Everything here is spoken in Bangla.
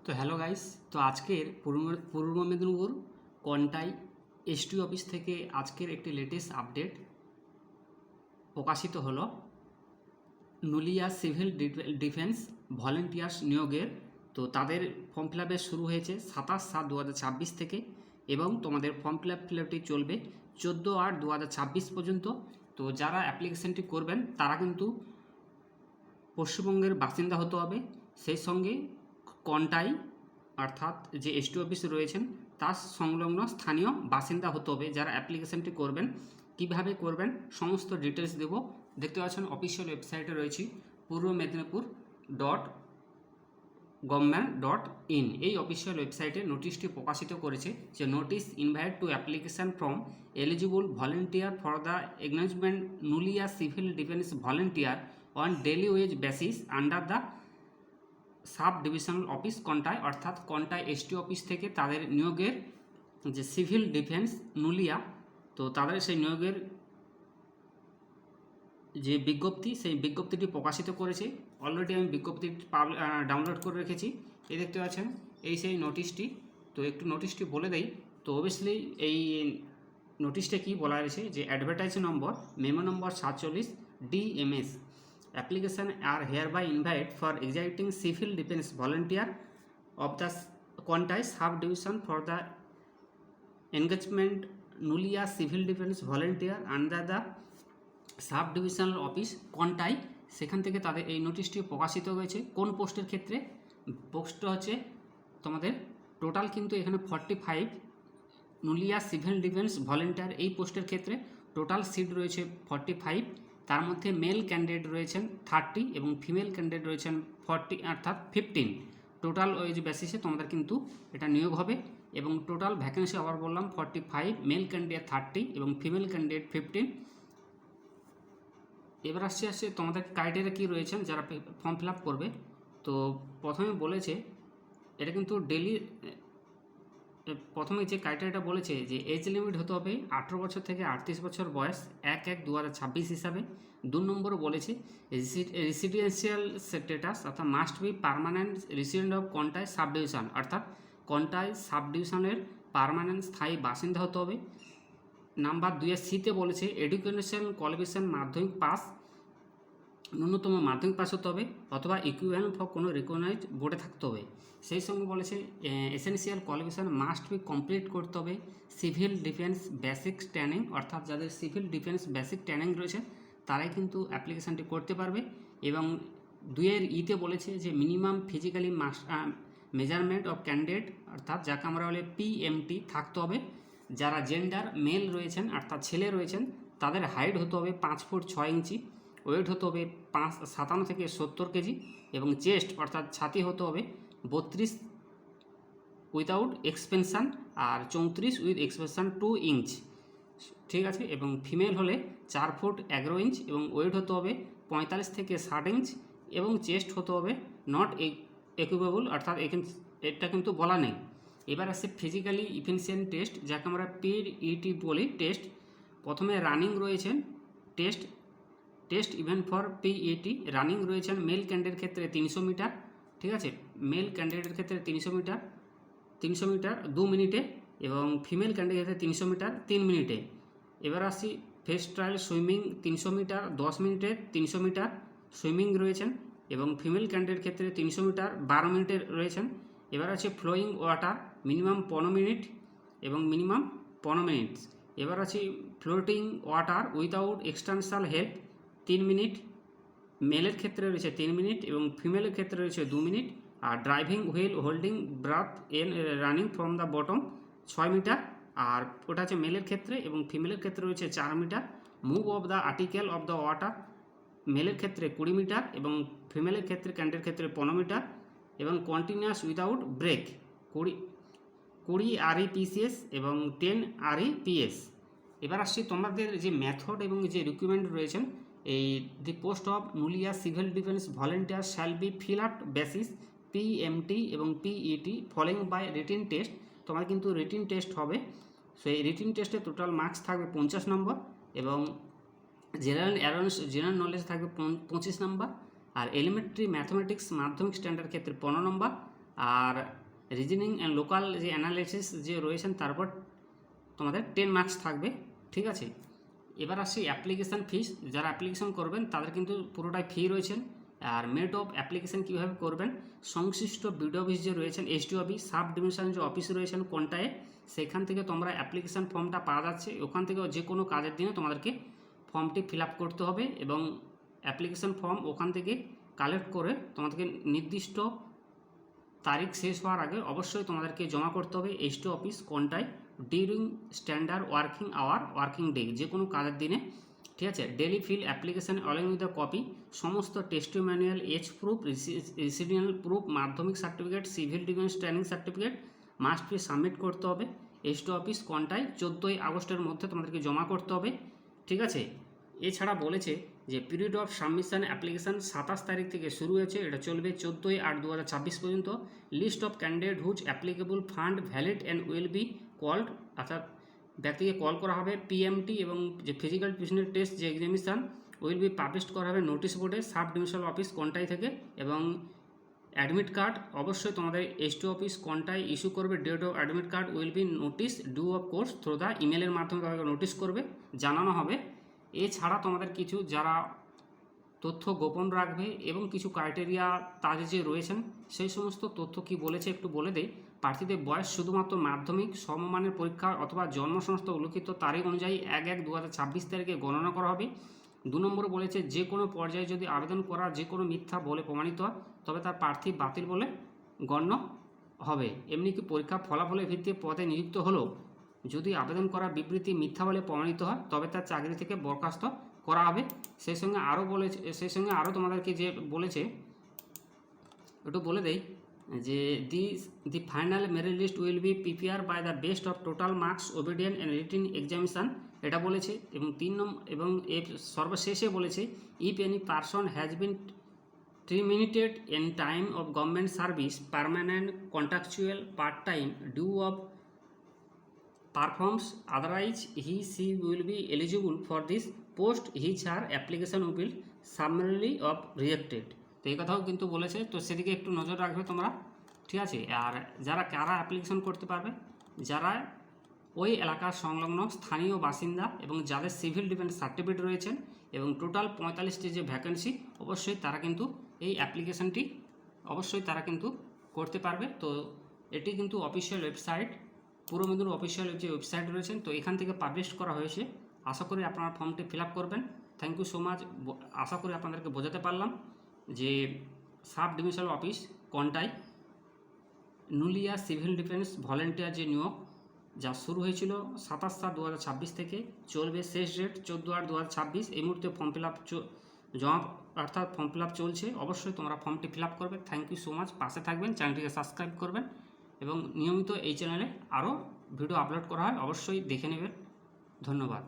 তো হ্যালো গাইস, তো আজকের পূর্ব মেদিনীপুর কন্টাই এসটি অফিস থেকে আজকের একটি লেটেস্ট আপডেট প্রকাশিত হলো। নুলিয়া সিভিল ডিফেন্স ভলেন্টিয়ার্স নিয়োগের। তো তাদের ফর্ম ফিল আপের শুরু হয়েছে 27/7/2026 থেকে এবং তোমাদের ফর্ম ফিল আপটি চলবে 14/8/2026 পর্যন্ত। তো যারা অ্যাপ্লিকেশনটি করবেন তারা কিন্তু পশ্চিমবঙ্গের বাসিন্দা হতে হবে, সেই সঙ্গে কন্টাই অর্থাৎ যে এসটি অফিস রয়েছেন তার সংলগ্ন স্থানীয় বাসিন্দা হতে হবে যারা অ্যাপ্লিকেশনটি করবেন। কিভাবে করবেন সমস্ত ডিটেলস দেব। দেখতে পাচ্ছেন অফিসিয়াল ওয়েবসাইটে রয়েছে পূর্ব মেদিনীপুর .gov.in। এই অফিসিয়াল ওয়েবসাইটে নোটিশটি প্রকাশিত করেছে যে notice invite to application from eligible volunteer for the engagement nulia civil defence volunteer on daily wage basis under the sub divisional office Contai, অর্থাৎ কন্টাই এসটি অফিস থেকে তাদের নিয়োগের যে সিভিল ডিফেন্স নুলিয়া, তো তাদের সেই নিয়োগের যে বিজ্ঞপ্তি সেই বিজ্ঞপ্তিটি প্রকাশিত করেছে। অলরেডি আমি বিজ্ঞপ্তিটি ডাউনলোড করে রেখেছি। এই দেখতে পাচ্ছেন এই সেই নোটিশটি। তো একটু নোটিশটি বলে দেই। তো অবভিয়াসলি এই নোটিশটা কি বলা রয়েছে যে advertise number memo number 47 DMS application are hereby invite for executing civil defense volunteer of the Kontai sub-division for the engagement Nulia civil defense volunteer under the sub-divisional office Contai. সেখান থেকে তাদের এই নোটিশটি প্রকাশিত হয়েছে। কোন পোস্টের ক্ষেত্রে? পোস্টটা হচ্ছে তোমাদের টোটাল কিন্তু এখানে 45 নুলিয়া সিভিল ডিফেন্স ভলেন্টিয়ার এই পোস্টের ক্ষেত্রে টোটাল সিট রয়েছে 45। তার মধ্যে মেল ক্যান্ডিডেট রয়েছেন 30 এবং ফিমেল ক্যান্ডিডেট রয়েছেন 40 অর্থাৎ 15। টোটাল ওয়েজ বেসিসে তোমাদের কিন্তু এটা নিয়োগ হবে এবং টোটাল ভ্যাকেন্সি আবার বললাম 45, মেল ক্যান্ডিডেট 30 এবং ফিমেল ক্যান্ডিডেট 15। এবার আসছে তোমাদের ক্রাইটেরিয়া কী রয়েছেন যারা ফর্ম ফিল আপ করবে। তো প্রথমে বলেছে এটা কিন্তু প্রথমে যে ক্রাইটেরিয়াটা বলেছে যে এজ লিমিট হতে হবে 18 বছর থেকে 38 বছর বয়স 1/1/2026 হিসাবে। 2 নম্বরও বলেছে রেসিডেন্সিয়াল স্ট্যাটাস অর্থাৎ must be permanent resident of Contai sub division, অর্থাৎ কন্টাই সাব ডিভিশনের পার্মানেন্ট স্থায়ী বাসিন্দা হতে হবে। নাম্বার 2 সিতে বলেছে এডুকেশন কোয়ালিফিকেশন মাধ্যমিক পাস, ন্যূনতম মাধ্যমিক পাস হতে হবে অথবা ইকুইভ্যালেন্ট ফর কোনো রিকগনাইজড বোর্ডে থাকতে হবে। সেই সঙ্গে বলেছে essential qualification must be complete করতে হবে সিভিল ডিফেন্স বেসিক ট্রেনিং, অর্থাৎ যাদের সিভিল ডিফেন্স বেসিক ট্রেনিং রয়েছে তারাই কিন্তু অ্যাপ্লিকেশানটি করতে পারবে। এবং 2 ইতে বলেছে যে minimum physically measurement of candidate, অর্থাৎ যাকে আমরা বলে PMT থাকতে হবে। যারা জেন্ডার মেল রয়েছেন অর্থাৎ ছেলে রয়েছেন তাদের হাইট হতে হবে 5 ফুট 6 ইঞ্চি, ওয়েট হতে হবে 57 থেকে 70 কেজি এবং চেস্ট অর্থাৎ ছাতি হতে হবে 32 উইথাউট এক্সপেনশান আর 34 উইথ এক্সপেনশান 2 ইঞ্চ, ঠিক আছে। এবং ফিমেল হলে 4 ফুট 11 ইঞ্চ এবং ওয়েট হতে হবে 45 থেকে 60 ইঞ্চ এবং চেস্ট হতে হবে নট ইকুইভেবল, অর্থাৎ এটা কিন্তু বলা নেই। এবার আসছে ফিজিক্যালি ইফিসিয়েন্ট টেস্ট যাকে আমরা PET বলি টেস্ট। প্রথমে রানিং রয়েছেন test event for PET running রয়েছেন মেল ক্যান্ডিডেটের ক্ষেত্রে 300 মিটার, ঠিক আছে। মেল ক্যান্ডিডেটের ক্ষেত্রে 300 মিটার 2 মিনিটে এবং ফিমেল ক্যান্ডিডেটের ক্ষেত্রে 300 মিটার 3 মিনিটে। এবার আসছি ফেস ট্রায়াল সুইমিং 300 মিটার 10 মিনিটে 300 মিটার সুইমিং রয়েছেন এবং ফিমেল ক্যান্ডিডেটের ক্ষেত্রে 300 মিটার 12 মিনিটে রয়েছেন। এবার আছে ফ্লোয়িং ওয়াটার মিনিমাম 15 মিনিট এবং মিনিমাম 15 মিনিট। এবার আছে floating water without external help 3 minute, মেলের ক্ষেত্রে রয়েছে 3 মিনিট এবং ফিমেলের ক্ষেত্রে রয়েছে 2 মিনিট। আর driving while holding breath and running from the bottom 6 metre, আর ওটা আছে মেলের ক্ষেত্রে এবং ফিমেলের ক্ষেত্রে রয়েছে 4 metre. Move of the article of the water মেলের ক্ষেত্রে 20 মিটার এবং ফিমেলের ক্ষেত্রে ক্যান্ডিডেটের ক্ষেত্রে 15 মিটার এবং কন্টিনিউয়াস উইদাউট ব্রেক 20 REPCS এবং 10 REPS। এবার আসছি তোমাদের যে মেথড এবং যে রিক্রুটমেন্ট রয়েছেন। এই the post of nulia civil defence volunteer shall be fill up basis PMT এবং PET following by written test. তোমার কিন্তু রিটিন টেস্ট হবে, সেই রিটিন টেস্টে টোটাল মার্কস থাকবে 50 নম্বর এবং জেনারেল নলেজ থাকবে 25 নম্বর, আর এলিমেন্টারি ম্যাথমেটিক্স মাধ্যমিক স্ট্যান্ডার্ড ক্ষেত্রে 15 নম্বর, আর রিজনিং অ্যান্ড লোকাল যে অ্যানালিসিস যে রয়েছেন তারপর তোমাদের 10 মার্কস থাকবে, ঠিক আছে। এবার আসছি অ্যাপ্লিকেশান ফিস। যারা অ্যাপ্লিকেশন করবেন তাদের কিন্তু পুরোটাই ফি রয়েছেন। আর মেড অফ অ্যাপ্লিকেশান কীভাবে করবেন, সংশ্লিষ্ট বিডিও অফিস যে রয়েছেন, এসডি অফিস, সাব ডিভিশন যে অফিস রয়েছেন কোনটায়, সেখান থেকে তোমরা অ্যাপ্লিকেশান ফর্মটা পাওয়া যাচ্ছে, ওখান থেকে যে কোনো কাজের দিনে তোমাদেরকে ফর্মটি ফিল আপ করতে হবে এবং অ্যাপ্লিকেশান ফর্ম ওখান থেকে কালেক্ট করে তোমাদেরকে নির্দিষ্ট তারিখ শেষ হওয়ার আগে অবশ্যই তোমাদেরকে জমা করতে হবে এসডি অফিস কোনটায়, during standard working hour working day, যে কোনো কাজের দিনে, ঠিক আছে। Duly fill application along with the copy, সমস্ত testimonial, age proof, residential proof, Madhyamik certificate, civil defence training certificate must be submit করতে হবে এসডি অফিস কোনটায় 14ই আগস্টের মধ্যে তোমাদেরকে জমা করতে হবে, ঠিক আছে। এছাড়া বলেছে যে পিরিয়ড অফ সাবমিশন অ্যাপ্লিকেশান 27 তারিখ থেকে শুরু হয়েছে, এটা চলবে 14/8/2026 পর্যন্ত। List of candidate whose applicable fund valid and will be called, অর্থাৎ ব্যক্তিকে কল করা হবে। পিএমটি এবং যে ফিজিক্যাল ফিটনেস টেস্ট যে এক্সামিনেশান উইল বি পাবলিশ করা হবে নোটিশ বোর্ডে সাব ডিভিশনাল অফিস কোনটাই থেকে। এবং অ্যাডমিট কার্ড অবশ্যই তোমাদের এসটি অফিস কোনটায় ইস্যু করবে, date of admit card will be notice do of course through the ইমেলের মাধ্যমে তাদেরকে নোটিশ করবে, জানানো হবে। এছাড়া তোমাদের কিছু যারা তথ্য গোপন রাখবে এবং কিছু ক্রাইটেরিয়া তাদের যে রয়েছেন সেই সমস্ত তথ্য কি বলেছে একটু বলে দেয়। প্রার্থীদের বয়স শুধুমাত্র মাধ্যমিক সমমানের পরীক্ষা অথবা জন্ম সংস্থা উল্লিখিত তারিখ অনুযায়ী 1/1/2026 তারিখে গণনা করা হবে। 2 নম্বরে বলেছে যে কোনো পর্যায়ে যদি আবেদন করা যে কোনো মিথ্যা বলে প্রমাণিত হয় তবে তার প্রার্থী বাতিল বলে গণ্য হবে। এমনি কি পরীক্ষা ফলাফলের ভিত্তিতে পদে নিযুক্ত হলেও যদি আবেদন করা বিবৃতি মিথ্যা বলে প্রমাণিত হয় তবে তার চাকরি থেকে বরখাস্ত করা হবে। সেই সঙ্গে আরও তোমাদেরকে যে বলেছে একটু বলে দেই যে the final merit list will be prepare by the best of total marks obedient and written examination, এটা বলেছে। এবং 3 নম্বর এবং সর্বশেষে বলেছে if any person has been terminated in time of government service, permanent, contractual, part-time, due of performs, otherwise he/she will be eligible for this post, his/her application will be summarily of rejected। তো এই কথাও কিন্তু বলেছে, তো সেদিকে একটু নজর রাখবে তোমরা, ঠিক আছে। আর কারা অ্যাপ্লিকেশন করতে পারবে, যারা ওই এলাকার সংলগ্ন স্থানীয় বাসিন্দা এবং যাদের সিভিল ডিফেন্স সার্টিফিকেট রয়েছেন এবং টোটাল 45টি যে ভ্যাকেন্সি অবশ্যই তারা কিন্তু এই অ্যাপ্লিকেশনটি অবশ্যই তারা কিন্তু করতে পারবে। তো এটি কিন্তু অফিসিয়াল ওয়েবসাইট, পূর্ব মেদিনীপুর অফিসিয়াল যে ওয়েবসাইট রয়েছেন, তো এখান থেকে পাবলিশ করা হয়েছে। আশা করি আপনারা ফর্মটি ফিল আপ করবেন। Thank you so much. আশা করি আপনাদেরকে বোঝাতে পারলাম যে সাব ডিভিশনাল অফিস কোনটায় নুলিয়া সিভিল ডিফেন্স ভলেন্টিয়ার যে নিয়োগ যা শুরু হয়েছিল 27/7/2026 থেকে, চলবে শেষ ডেট 14/8/2026। এই মুহূর্তে form fill up form fill up চলছে। অবশ্যই তোমরা ফর্মটি ফিল আপ করবে। Thank you so much. পাশে থাকবেন, চ্যানেলটিকে সাবস্ক্রাইব করবেন এবং নিয়মিত এই চ্যানেলে আরও ভিডিও আপলোড করা হয়, অবশ্যই দেখে নেবেন। ধন্যবাদ।